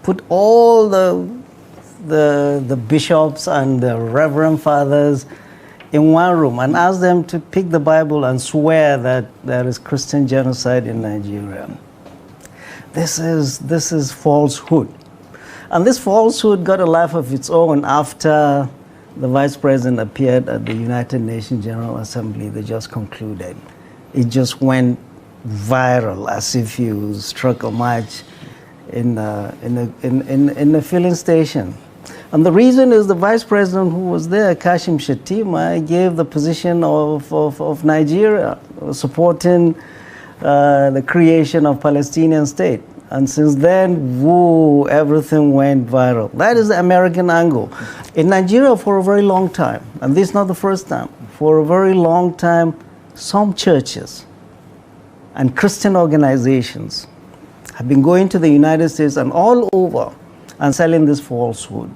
Put all the bishops and the reverend fathers in one room and ask them to pick the Bible and swear that there is Christian genocide in Nigeria. This is falsehood. And this falsehood got a life of its own after the Vice President appeared at the United Nations General Assembly. They just concluded. It just went viral as if you struck a match in a filling station. And the reason is the Vice President who was there, Kashim Shettima, gave the position of Nigeria, supporting the creation of Palestinian state. And since then, woo, everything went viral. That is the American angle. In Nigeria for a very long time, and this is not the first time, for a very long time, some churches and Christian organizations have been going to the United States and all over and selling this falsehood.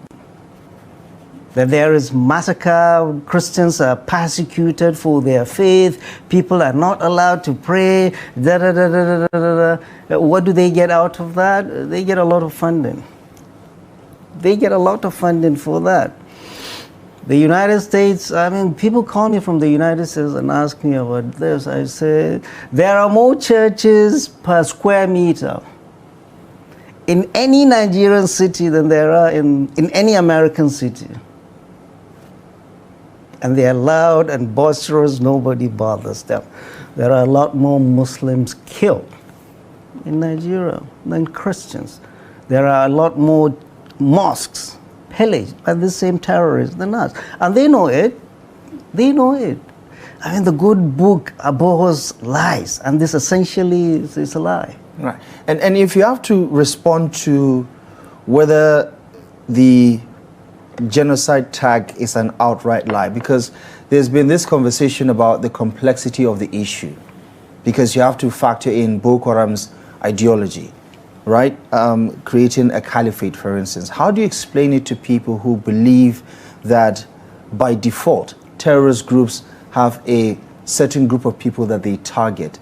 That there is massacre, Christians are persecuted for their faith, people are not allowed to pray, What do they get out of that? They get a lot of funding. They get a lot of funding for that. The United States, I mean, people call me from the United States and ask me about this. I say, there are more churches per square meter in any Nigerian city than there are in any American city. And they are loud and boisterous, nobody bothers them. There are a lot more Muslims killed in Nigeria than Christians. There are a lot more mosques pillaged by the same terrorists than us. And they know it. They know it. I mean, the good book abhors lies, and this essentially is a lie. Right. And if you have to respond to whether the genocide tag is an outright lie, because there's been this conversation about the complexity of the issue, because you have to factor in Boko Haram's ideology, right? Creating a caliphate, for instance. How do you explain it to people who believe that by default terrorist groups have a certain group of people that they target,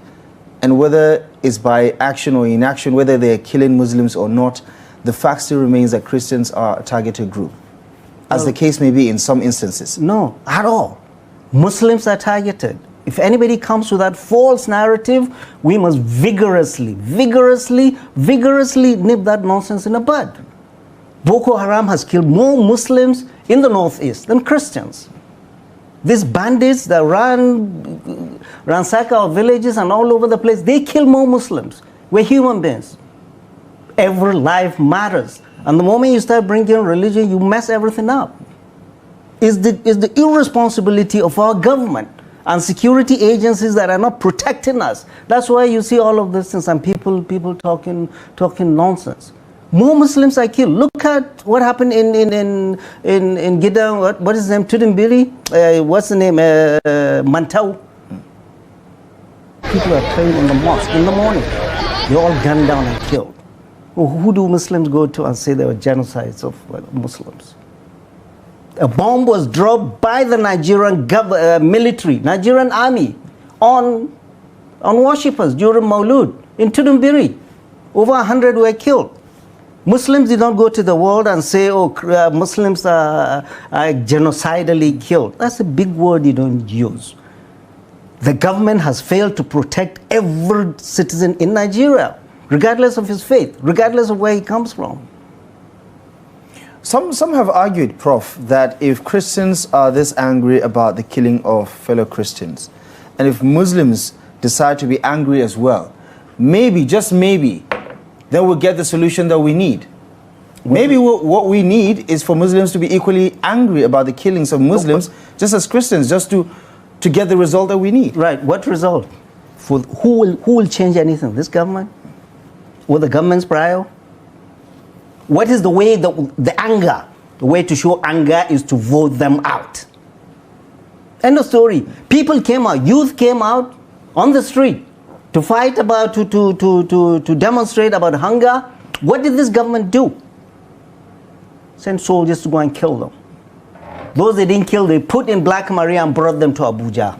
and whether it's by action or inaction, whether they're killing Muslims or not, the fact still remains that Christians are a targeted group, as the case may be in some instances? No, at all. Muslims are targeted. If anybody comes with that false narrative, we must vigorously nip that nonsense in the bud. Boko Haram has killed more Muslims in the Northeast than Christians. These bandits that ransack our villages and all over the place, they kill more Muslims. We're human beings. Every life matters. And the moment you start bringing religion, you mess everything up. It's the irresponsibility of our government and security agencies that are not protecting us. That's why you see all of this things and people talking nonsense. More Muslims are killed. Look at what happened in Gida. What is his name? Tudimbiri? What's the name? Mantau. People are praying in the mosque in the morning. They're all gunned down and killed. Who do Muslims go to and say there were genocides of Muslims? A bomb was dropped by the Nigerian military, Nigerian army, on worshippers during Maulud in Tudumbiri. Over 100 were killed. Muslims did not go to the world and say, Muslims are genocidally killed. That's a big word you don't use. The government has failed to protect every citizen in Nigeria, regardless of his faith, regardless of where he comes from. Some have argued, Prof, that if Christians are this angry about the killing of fellow Christians, and if Muslims decide to be angry as well, maybe, just maybe, then we'll get the solution that we need. Maybe what we need is for Muslims to be equally angry about the killings of Muslims, just as Christians, just to get the result that we need. Right. What result? For who will change anything? This government? Or the government's prior? What is the way, the anger? The way to show anger is to vote them out. End of story. People came out, youth came out on the street to fight about, to demonstrate about hunger. What did this government do? Send soldiers to go and kill them. Those they didn't kill, they put in Black Maria and brought them to Abuja.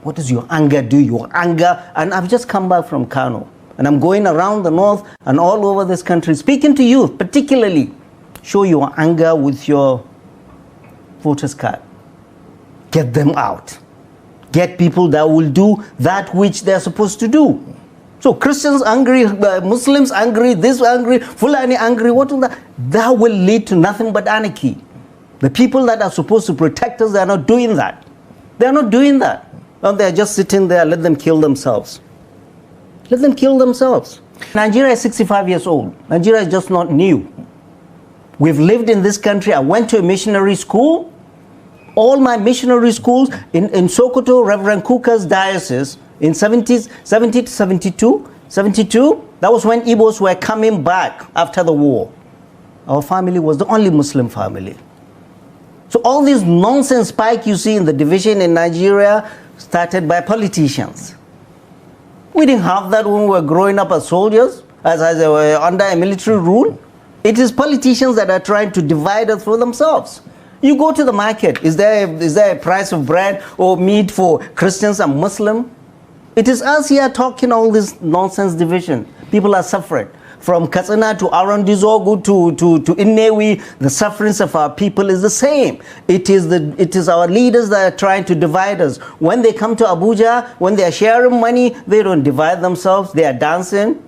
What does your anger do? Your anger, and I've just come back from Kano. And I'm going around the north and all over this country, speaking to youth, particularly. Show your anger with your voters card. Get them out. Get people that will do that which they're supposed to do. So Christians angry, Muslims angry, this angry, Fulani angry, what will that? That will lead to nothing but anarchy. The people that are supposed to protect us, they are not doing that. They are not doing that. And they are just sitting there, let them kill themselves. Let them kill themselves. Nigeria is 65 years old. Nigeria is just not new. We've lived in this country. I went to a missionary school. All my missionary schools in Sokoto, Reverend Kuka's diocese, in 70 to 72, that was when Igbos were coming back after the war. Our family was the only Muslim family. So all this nonsense spike you see in the division in Nigeria started by politicians. We didn't have that when we were growing up as soldiers, as they were under a military rule. It is politicians that are trying to divide us for themselves. You go to the market, is there a price of bread or meat for Christians and Muslims? It is us here talking all this nonsense division. People are suffering. From Katsina to Arandizogu to Innewi, the sufferings of our people is the same. It is our leaders that are trying to divide us. When they come to Abuja, when they are sharing money, they don't divide themselves, they are dancing,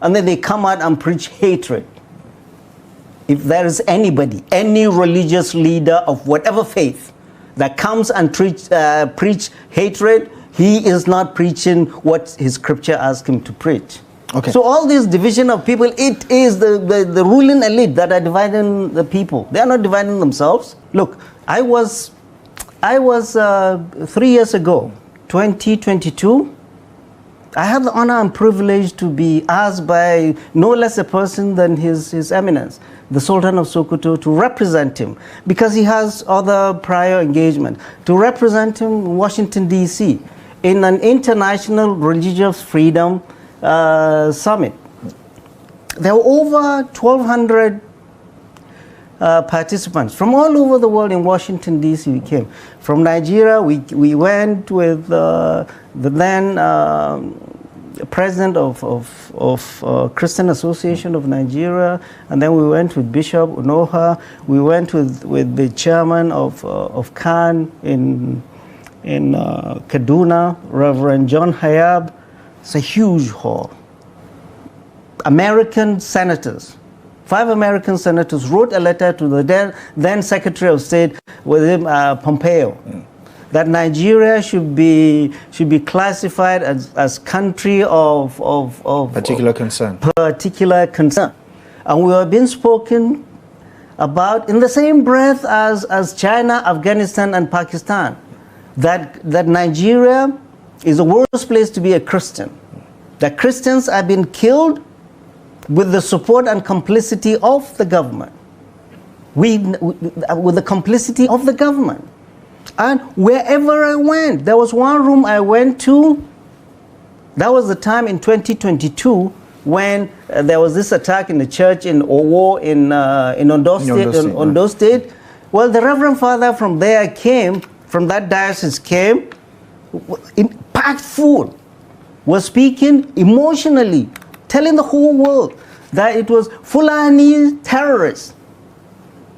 and then they come out and preach hatred. If there is anybody, any religious leader of whatever faith that comes and preach hatred, he is not preaching what his scripture asks him to preach. Okay. So all this division of people, it is the ruling elite that are dividing the people. They are not dividing themselves. Look, I was 3 years ago, 2022, I had the honor and privilege to be asked by no less a person than His Eminence, the Sultan of Sokoto, to represent him, because he has other prior engagement, to represent him in Washington, D.C., in an international religious freedom summit. There were over 1,200 participants from all over the world. In Washington, D.C. we came. From Nigeria, we went with the then president of Christian Association of Nigeria, and then we went with Bishop Unoha. We went with the chairman of CAN in Kaduna, Reverend John Hayab. It's a huge hall. American senators, 5 American senators wrote a letter to the then Secretary of State, William Pompeo, that Nigeria should be classified as country of particular concern. Particular concern, and we were being spoken about in the same breath as China, Afghanistan, and Pakistan. That Nigeria is the worst place to be a Christian. That Christians have been killed with the support and complicity of the government. With the complicity of the government. And wherever I went, there was one room I went to, that was the time in 2022 when there was this attack in the church in Owo in Ondo State. Well, the Reverend Father from there came, from that diocese came, packed full, was speaking emotionally, telling the whole world that it was Fulani terrorists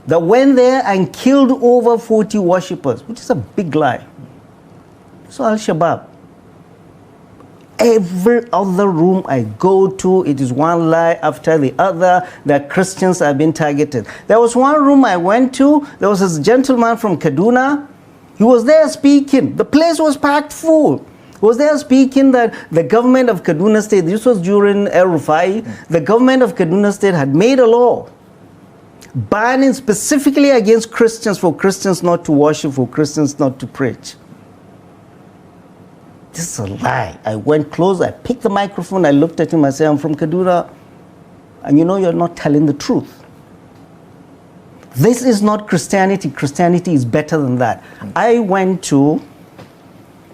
that went there and killed over 40 worshippers, which is a big lie. So Al-Shabaab. Every other room I go to, it is one lie after the other that Christians have been targeted. There was one room I went to, there was this gentleman from Kaduna. He was there speaking. The place was packed full. He was there speaking that the government of Kaduna State, this was during El-Rufai, the government of Kaduna State had made a law banning specifically against Christians, for Christians not to worship, for Christians not to preach. This is a lie. I went close, I picked the microphone, I looked at him, I said, I'm from Kaduna, and you know you're not telling the truth. This is not Christianity. Christianity is better than that. I went to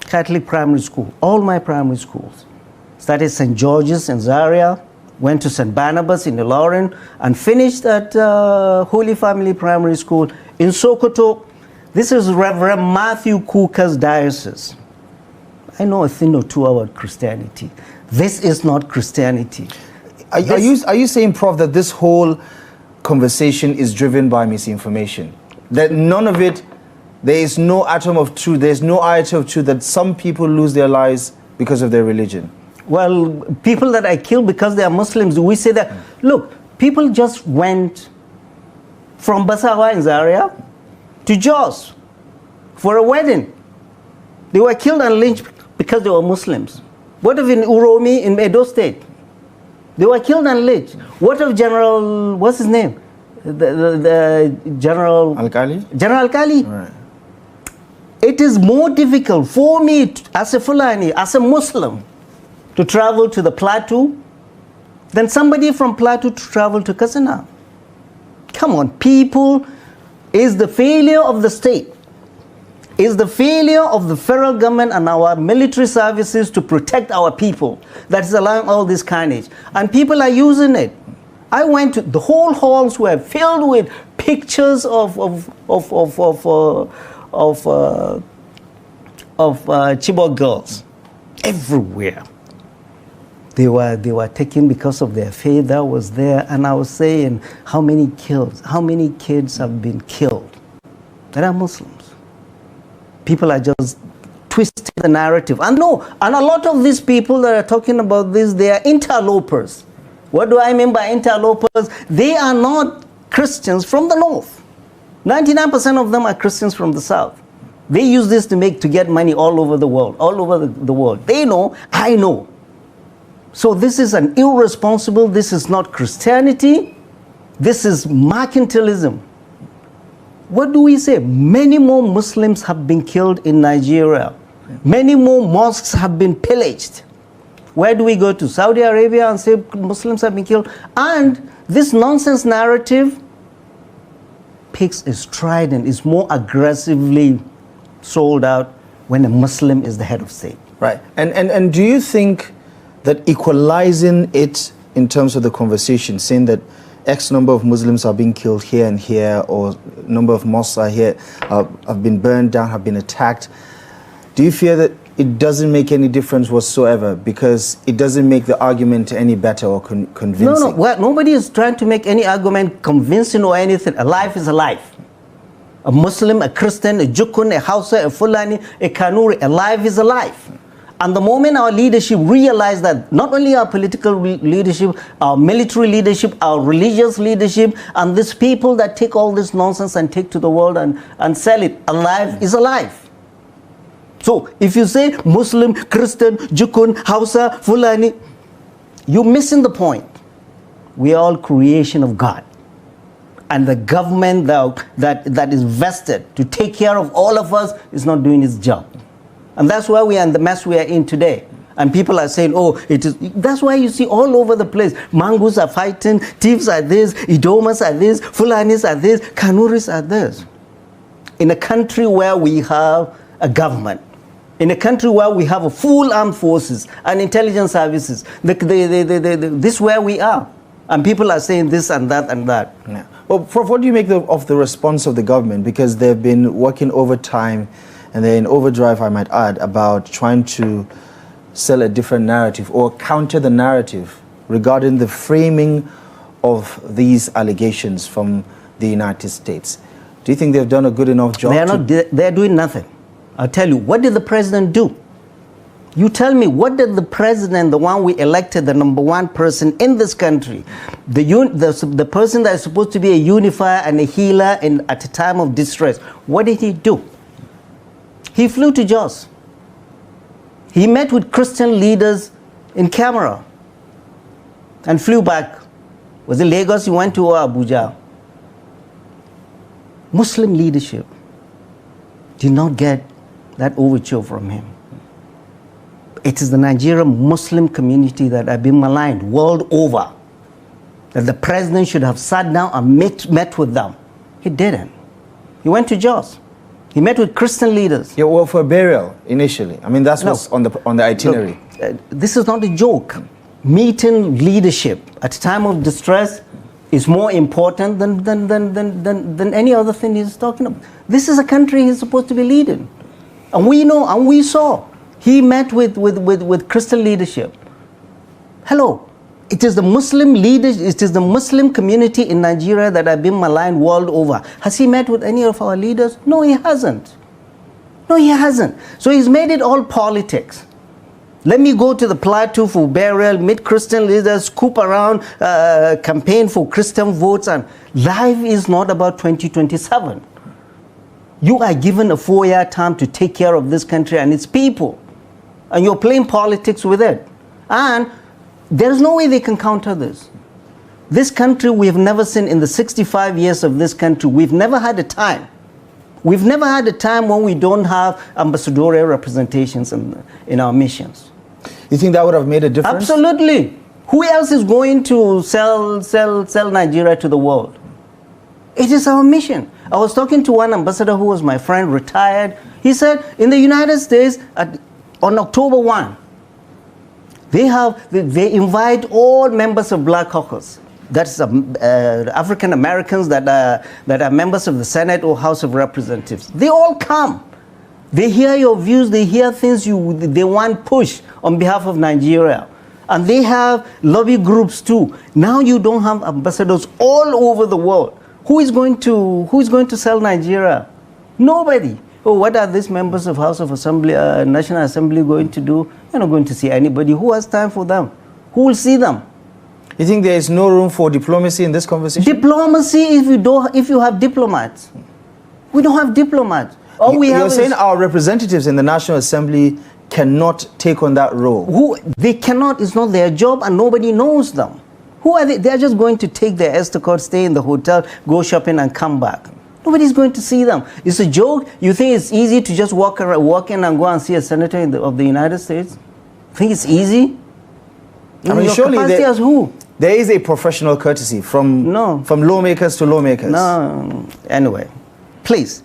Catholic primary school, all my primary schools. Started St. George's in Zaria, went to St. Barnabas in Ilorin, and finished at Holy Family Primary School in Sokoto. This is Reverend Matthew Kuka's diocese. I know a thing or two about Christianity. This is not Christianity. Are you saying, Prof, that this whole conversation is driven by misinformation? That none of it, there is no atom of truth, there's no iota of truth, that some people lose their lives because of their religion? Well, people that I kill because they are Muslims, we say that, look, people just went from Basawa in Zaria to Jos for a wedding. They were killed and lynched because they were Muslims. What if in Uromi in Edo State? They were killed and lynched. What of General, what's his name? The General... Al-Kali? General Al-Kali. Right. It is more difficult for me as a Fulani, as a Muslim, to travel to the Plateau than somebody from Plateau to travel to Katsina. Come on, people, is the failure of the state, is the failure of the federal government and our military services to protect our people that is allowing all this carnage. And people are using it. I went to, the whole halls were filled with pictures of Chibok girls everywhere. They were taken because of their faith that was there, and I was saying, how many kids have been killed that are Muslims? People are just twisting the narrative. And no, and a lot of these people that are talking about this, they are interlopers. What do I mean by interlopers? They are not Christians from the north. 99% of them are Christians from the south. They use this to get money all over the world, all over the world. They know, I know. So this is an irresponsible, this is not Christianity, this is mercantilism. What do we say? Many more Muslims have been killed in Nigeria. Many more mosques have been pillaged. Where do we go to? Saudi Arabia and say Muslims have been killed? And this nonsense narrative picks a stride and is more aggressively sold out when a Muslim is the head of state. Right. And do you think that equalizing it in terms of the conversation, saying that X number of Muslims are being killed here and here, or number of mosques are here, have been burned down, have been attacked, do you fear that it doesn't make any difference whatsoever because it doesn't make the argument any better or convincing? No, well, nobody is trying to make any argument convincing or anything. A life is a life. A Muslim, a Christian, a Jukun, a Hausa, a Fulani, a Kanuri, a life is a life. And the moment our leadership realize that not only our political leadership, our military leadership, our religious leadership, and these people that take all this nonsense and take to the world and sell it, a life is a life. So if you say Muslim, Christian, Jukun, Hausa, Fulani, you're missing the point. We are all creation of God. And the government that is vested to take care of all of us is not doing its job. And that's why we are in the mess we are in today. And people are saying, oh, it is. That's why you see all over the place, Mangus are fighting, thieves are this, Idomas are this, Fulanis are this, Kanuris are this. In a country where we have a government, in a country where we have a full armed forces and intelligence services, this is where we are. And people are saying this and that and that. Yeah. Well, Prof, what do you make of the response of the government? Because they've been working overtime and they're in overdrive, I might add, about trying to sell a different narrative or counter the narrative regarding the framing of these allegations from the United States. Do you think they've done a good enough job? They're doing nothing. I'll tell you, what did the president do? You tell me, what did the president, the one we elected, the number one person in this country, the person that is supposed to be a unifier and a healer at a time of distress, what did he do? He flew to Jos. He met with Christian leaders in Camera and flew back. Was it Lagos? He went to Abuja. Muslim leadership did not get that overture from him. It is the Nigerian Muslim community that have been maligned world over, that the president should have sat down and met with them. He didn't. He went to Jos. He met with Christian leaders. Yeah, well, for burial initially. I mean, that's what's on the itinerary. Look, this is not a joke. Meeting leadership at a time of distress is more important than any other thing he's talking about. This is a country he's supposed to be leading. And we know and we saw. He met with Christian leadership. Hello. It is the Muslim leaders, it is the Muslim community in Nigeria that have been maligned world over. Has he met with any of our leaders? No, he hasn't. No, he hasn't. So he's made it all politics. Let me go to the plateau for burial, meet Christian leaders, scoop around, campaign for Christian votes. And life is not about 2027. You are given a 4-year term to take care of this country and its people. And you're playing politics with it. And there's no way they can counter this. This country, we have never seen in the 65 years of this country, we've never had a time. We've never had a time when we don't have ambassadorial representations in our missions. You think that would have made a difference? Absolutely. Who else is going to sell Nigeria to the world? It is our mission. I was talking to one ambassador who was my friend, retired. He said in the United States, on October 1, they invite all members of Black Caucus. That's African Americans that are members of the Senate or House of Representatives. They all come. They hear your views. They hear things they want push on behalf of Nigeria. And they have lobby groups too. Now you don't have ambassadors all over the world. Who is going to sell Nigeria? Nobody. Oh, what are these members of House of Assembly, National Assembly going to do? You're not going to see anybody. Who has time for them? Who will see them? You think there is no room for diplomacy in this conversation? Diplomacy, if you have diplomats. We don't have diplomats. You're saying our representatives in the National Assembly cannot take on that role? They cannot. It's not their job, and nobody knows them. Who are they? They're just going to take their Estacot, stay in the hotel, go shopping, and come back. Nobody's going to see them. It's a joke. You think it's easy to just walk in and go and see a senator of the United States? Think it's easy? I mean, surely there is a professional courtesy from lawmakers to lawmakers. No. Anyway, please,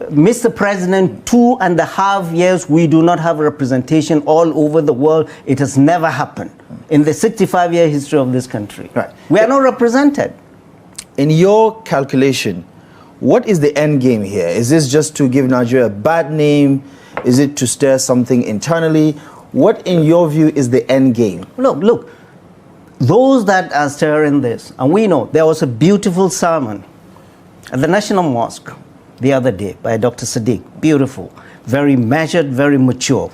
Mr. President, 2.5 years, we do not have representation all over the world. It has never happened in the 65-year history of this country. Right. We are not represented. In your calculation, what is the end game here? Is this just to give Nigeria a bad name? Is it to stir something internally? What, in your view, is the end game? Look, those that are stirring this, and we know there was a beautiful sermon at the National Mosque the other day by Dr. Sadiq. Beautiful, very measured, very mature.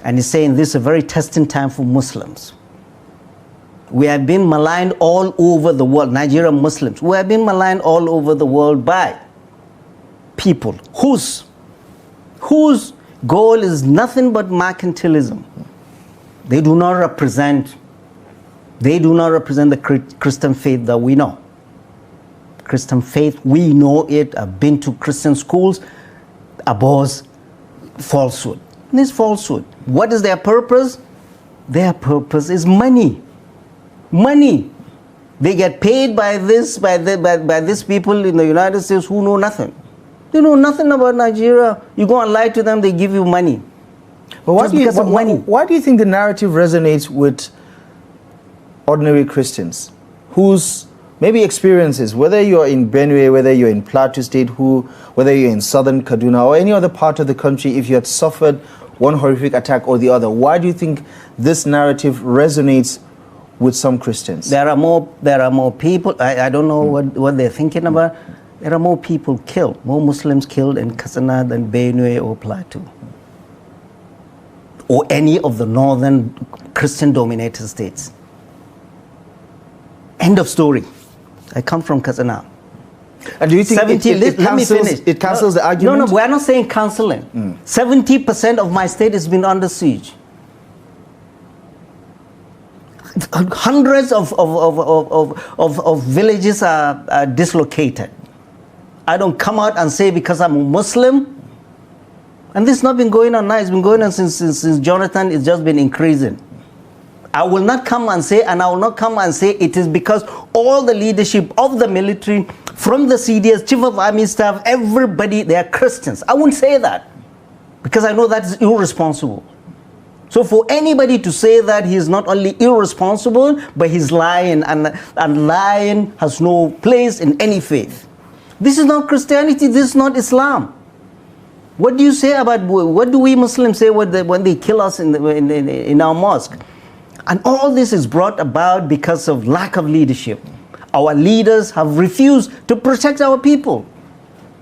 And he's saying this is a very testing time for Muslims. We have been maligned all over the world, Nigerian Muslims. We have been maligned all over the world by people whose goal is nothing but mercantilism. They do not represent the Christian faith that we know. Christian faith, we know it. I've been to Christian schools, abhors falsehood. This falsehood. What is their purpose? Their purpose is money. Money. They get paid by these people in the United States who know nothing. They know nothing about Nigeria. You go and lie to them, they give you money. But why do you think the narrative resonates with ordinary Christians whose maybe experiences, whether you're in Benue, whether you're in Plateau State, whether you're in southern Kaduna or any other part of the country, if you had suffered one horrific attack or the other, why do you think this narrative resonates with some Christians? There are more people. I don't know what they're thinking about. There are more people killed, more Muslims killed in Katsina than Benue or Plateau, or any of the northern Christian-dominated states. End of story. I come from Katsina. And do you think it cancels the argument? No, we're not saying cancelling. 70% of my state has been under siege. Hundreds of villages are dislocated. I don't come out and say because I'm a Muslim. And this has not been going on now. It's been going on since Jonathan. It's just been increasing. I will not come and say, it is because all the leadership of the military, from the CDS, Chief of Army Staff, everybody, they are Christians. I wouldn't say that because I know that's irresponsible. So for anybody to say that, he is not only irresponsible, but he's lying, and lying has no place in any faith. This is not Christianity, this is not Islam. What do you say about, what do we Muslims say when they kill us in our mosque? And all this is brought about because of lack of leadership. Our leaders have refused to protect our people.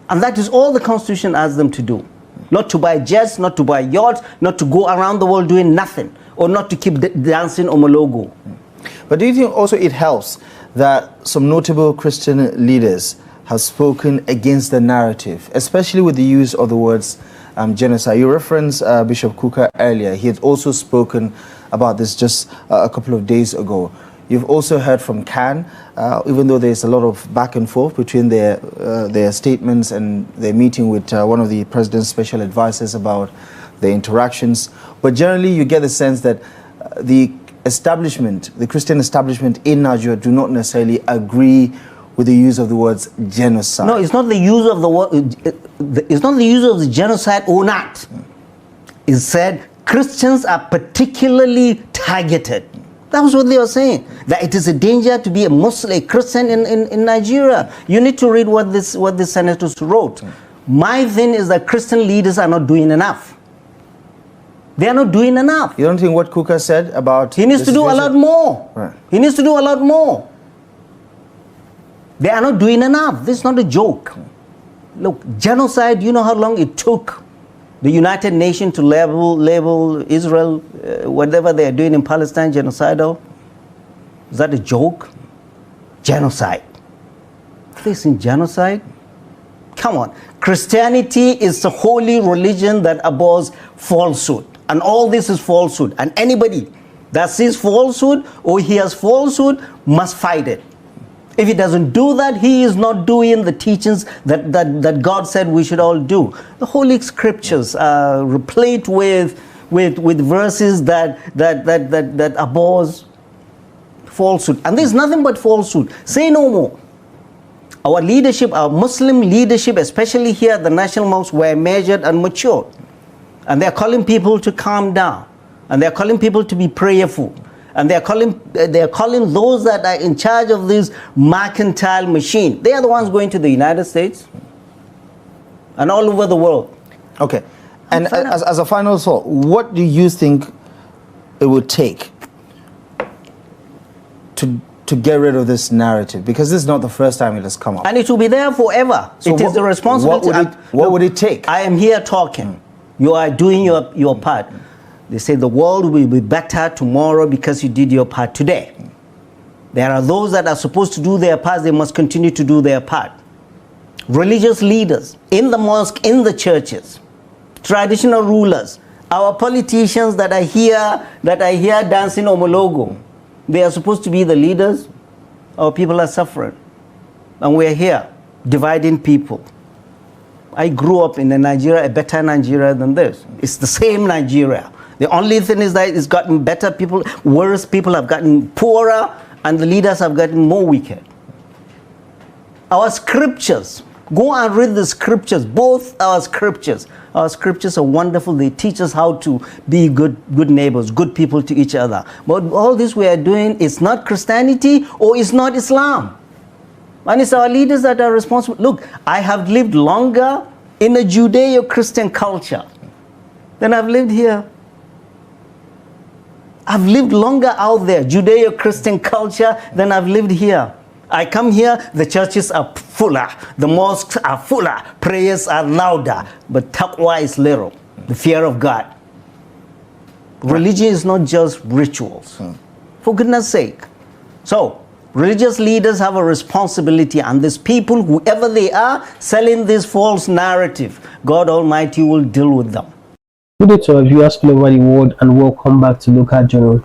And that is all the Constitution asks them to do. Not to buy jets, not to buy yachts, not to go around the world doing nothing, or not to keep dancing Omologo. But do you think also it helps that some notable Christian leaders have spoken against the narrative, especially with the use of the words genocide? You referenced Bishop Kuka earlier. He had also spoken about this just a couple of days ago. You've also heard from Khan, even though there's a lot of back and forth between their statements and their meeting with one of the president's special advisors about the interactions. But generally, you get the sense that the establishment, the Christian establishment in Nigeria, do not necessarily agree with the use of the words genocide. No, it's not the use of the word. It's not the use of the genocide or not. It said Christians are particularly targeted. That was what they were saying. That it is a danger to be a Muslim, a Christian in Nigeria. You need to read what the senators wrote. My thing is that Christian leaders are not doing enough. They are not doing enough. You don't think what Kuka said about... He needs to do a lot more. Right. He needs to do a lot more. They are not doing enough. This is not a joke. Look, genocide, you know how long it took the United Nations to label Israel, whatever they are doing in Palestine, genocidal? Is that a joke? Genocide. This in genocide? Come on. Christianity is the holy religion that abhors falsehood. And all this is falsehood. And anybody that sees falsehood or hears falsehood must fight it. If he doesn't do that, he is not doing the teachings that God said we should all do. The Holy Scriptures are replete with verses that abhors falsehood. And there's nothing but falsehood. Say no more. Our leadership, our Muslim leadership, especially here at the National Mosque, were measured and matured. And they're calling people to calm down. And they're calling people to be prayerful. And they're calling those that are in charge of this mercantile machine. They are the ones going to the United States and all over the world. Okay. And as a final thought, what do you think it would take to get rid of this narrative? Because this is not the first time it has come up. And it will be there forever. So it is the responsibility. What would it take? I am here talking. You are doing your part. They say the world will be better tomorrow because you did your part today. There are those that are supposed to do their part. They must continue to do their part. Religious leaders in the mosque, in the churches, traditional rulers, our politicians that are here dancing Omologo. They are supposed to be the leaders. Our people are suffering. And we are here dividing people. I grew up in a better Nigeria than this. It's the same Nigeria. The only thing is that it's gotten better. Worse people have gotten poorer, and the leaders have gotten more wicked. Our scriptures, go and read the scriptures, both our scriptures. Our scriptures are wonderful. They teach us how to be good neighbors, good people to each other. But all this we are doing is not Christianity or it's not Islam. And it's our leaders that are responsible. Look, I have lived longer in a Judeo-Christian culture than I've lived here. I've lived longer out there, Judeo-Christian culture, than I've lived here. I come here, the churches are fuller, the mosques are fuller, prayers are louder, but taqwa is little, the fear of God. Religion is not just rituals, for goodness sake. So, religious leaders have a responsibility, and these people, whoever they are, selling this false narrative, God Almighty will deal with them. Good day to our viewers all over the world, and welcome back to Local Journal.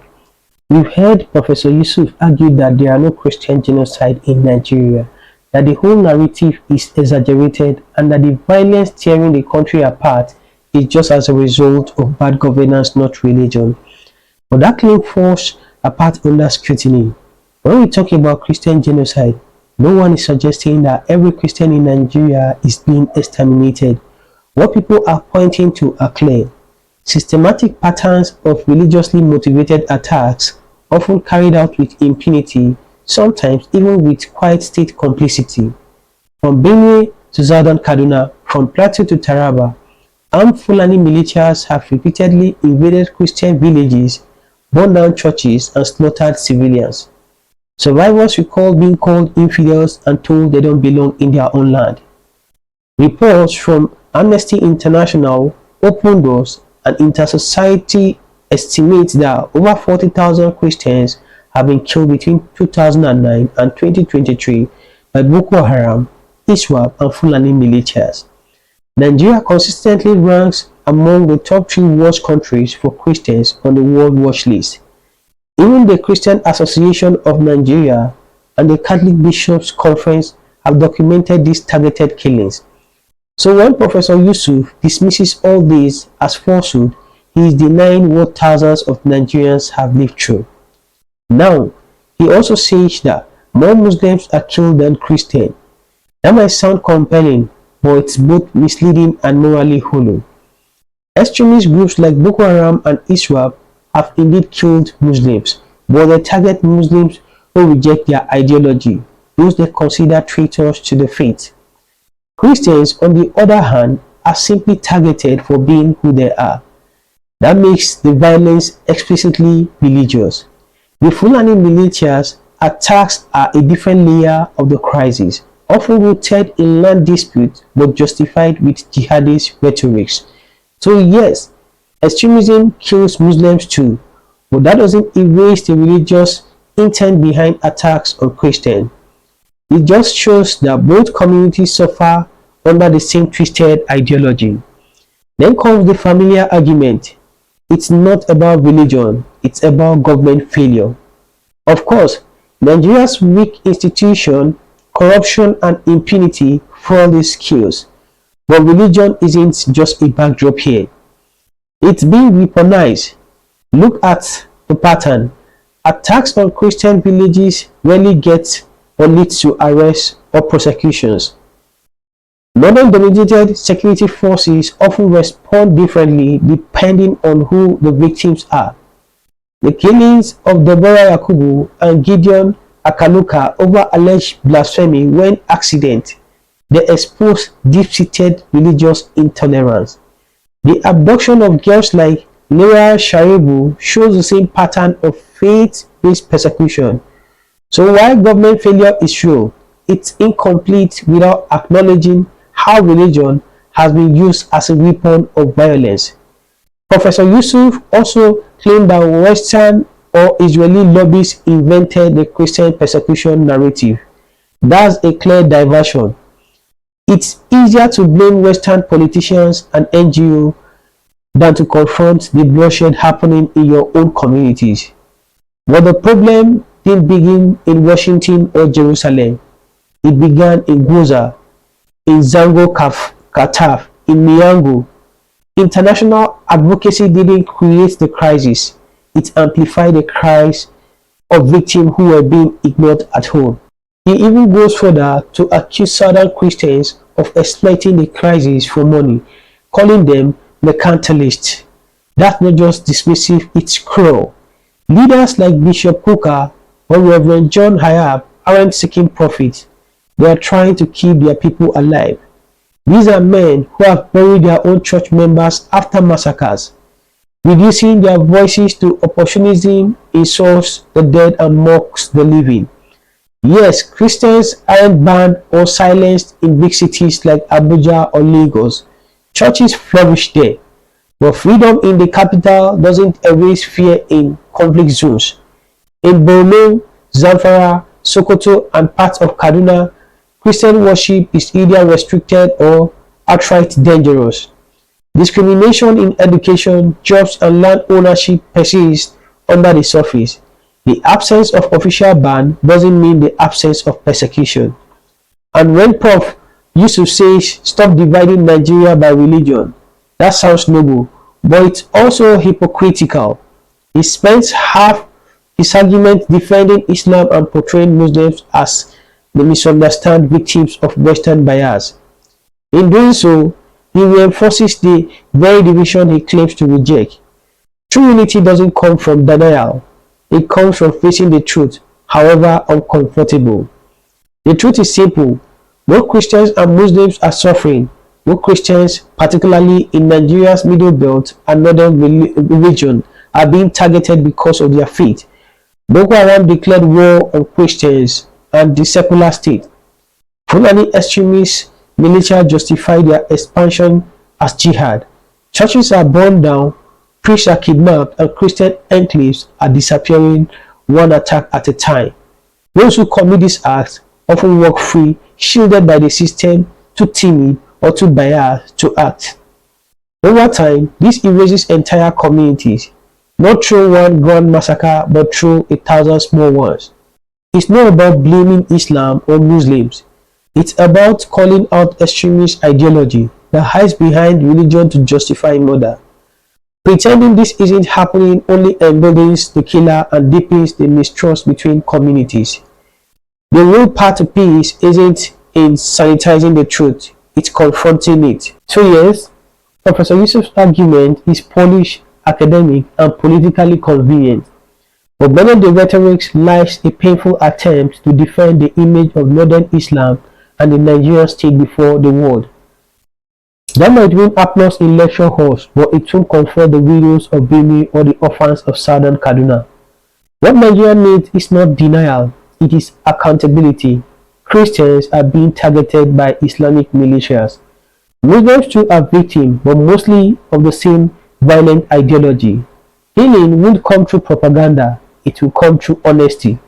We've heard Professor Yusuf argue that there are no Christian genocide in Nigeria, that the whole narrative is exaggerated, and that the violence tearing the country apart is just as a result of bad governance, not religion. But that claim falls apart under scrutiny. When we talk about Christian genocide, no one is suggesting that every Christian in Nigeria is being exterminated. What people are pointing to are clear. Systematic patterns of religiously motivated attacks, often carried out with impunity, sometimes even with quiet state complicity. From Benue to Southern Kaduna, from Plateau to Taraba, armed Fulani militias have repeatedly invaded Christian villages, burned down churches, and slaughtered civilians. Survivors recall being called infidels and told they don't belong in their own land. Reports from Amnesty International, Open Doors, and Intersociety estimate that over 40,000 Christians have been killed between 2009 and 2023 by Boko Haram, Ysef, and Fulani militias. Nigeria consistently ranks among the top 3 worst countries for Christians on the World Watch List. Even the Christian Association of Nigeria and the Catholic Bishops' Conference have documented these targeted killings. So when Professor Yusuf dismisses all this as falsehood, he is denying what thousands of Nigerians have lived through. Now, he also says that more Muslims are killed than Christians. That might sound compelling, but it's both misleading and morally hollow. Extremist groups like Boko Haram and Ysef have indeed killed Muslims, but they target Muslims who reject their ideology, those they consider traitors to the faith. Christians, on the other hand, are simply targeted for being who they are. That makes the violence explicitly religious. The Fulani militias attacks are a different layer of the crisis, often rooted in land disputes but justified with jihadist rhetorics. So yes, extremism kills Muslims too, but that doesn't erase the religious intent behind attacks on Christians. It just shows that both communities suffer under the same twisted ideology. Then comes the familiar argument. It's not about religion, it's about government failure. Of course, Nigeria's weak institution, corruption and impunity fuel these skills. But religion isn't just a backdrop here. It's being weaponized. Look at the pattern. Attacks on Christian villages rarely get or lead to arrests or prosecutions. Northern-dominated security forces often respond differently depending on who the victims are. The killings of Deborah Yakubu and Gideon Akaluka over alleged blasphemy were an accident. They expose deep-seated religious intolerance. The abduction of girls like Leah Sharibu shows the same pattern of faith-based persecution. So while government failure is real, it's incomplete without acknowledging how religion has been used as a weapon of violence. Professor Yusuf also claimed that Western or Israeli lobbies invented the Christian persecution narrative. That's a clear diversion. It's easier to blame Western politicians and NGOs than to confront the bloodshed happening in your own communities. But the problem didn't begin in Washington or Jerusalem. It began in Gaza, in Zango Kataf, in Miango. International advocacy didn't create the crisis. It amplified the cries of victims who were being ignored at home. He even goes further to accuse Southern Christians of exploiting the crisis for money, calling them mercantilists. That's not just dismissive, it's cruel. Leaders like Bishop Kuka or Reverend John Hayab aren't seeking profit. They are trying to keep their people alive. These are men who have buried their own church members after massacres. Reducing their voices to opportunism insults the dead and mocks the living. Yes, Christians aren't banned or silenced in big cities like Abuja or Lagos. Churches flourish there. But freedom in the capital doesn't erase fear in conflict zones. In Borno, Zamfara, Sokoto, and parts of Kaduna, Christian worship is either restricted or outright dangerous. Discrimination in education, jobs, and land ownership persists under the surface. The absence of official ban doesn't mean the absence of persecution. And when Prof. Yusuf says, stop dividing Nigeria by religion, that sounds noble, but it's also hypocritical. He spends half his argument defending Islam and portraying Muslims as the misunderstood victims of Western bias. In doing so, he reinforces the very division he claims to reject. True unity doesn't come from denial. It comes from facing the truth, however uncomfortable. The truth is simple. Both Christians and Muslims are suffering. Both Christians, particularly in Nigeria's Middle Belt and Northern region, are being targeted because of their faith. Boko Haram declared war on Christians and the secular state. Fulani extremist militia justify their expansion as jihad. Churches are burned down, priests are kidnapped, and Christian enclaves are disappearing one attack at a time. Those who commit these acts often walk free, shielded by the system, too timid or too biased to act. Over time, this erases entire communities, not through one grand massacre but through 1,000 small ones. It's not about blaming Islam or Muslims. It's about calling out extremist ideology that hides behind religion to justify murder. Pretending this isn't happening only emboldens the killer and deepens the mistrust between communities. The real path to peace isn't in sanitizing the truth, it's confronting it. So yes, Professor Yusuf's argument is polished, academic, and politically convenient. But beneath the rhetoric lies a painful attempt to defend the image of modern Islam and the Nigerian state before the world. That might win applause in lecture halls, but it won't comfort the widows of Bimi or the orphans of Southern Kaduna. What Nigeria needs is not denial, it is accountability. Christians are being targeted by Islamic militias. Muslims too are victims, but mostly of the same violent ideology. Healing won't come through propaganda, it will come through honesty.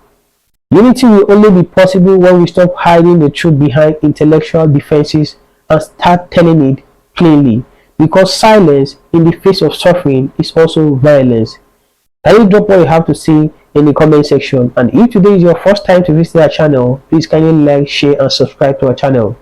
Unity will only be possible when we stop hiding the truth behind intellectual defenses and start telling it plainly, because silence in the face of suffering is also violence. Can you drop what you have to say in the comment section? And if today is your first time to visit our channel, please kindly like, share and subscribe to our channel.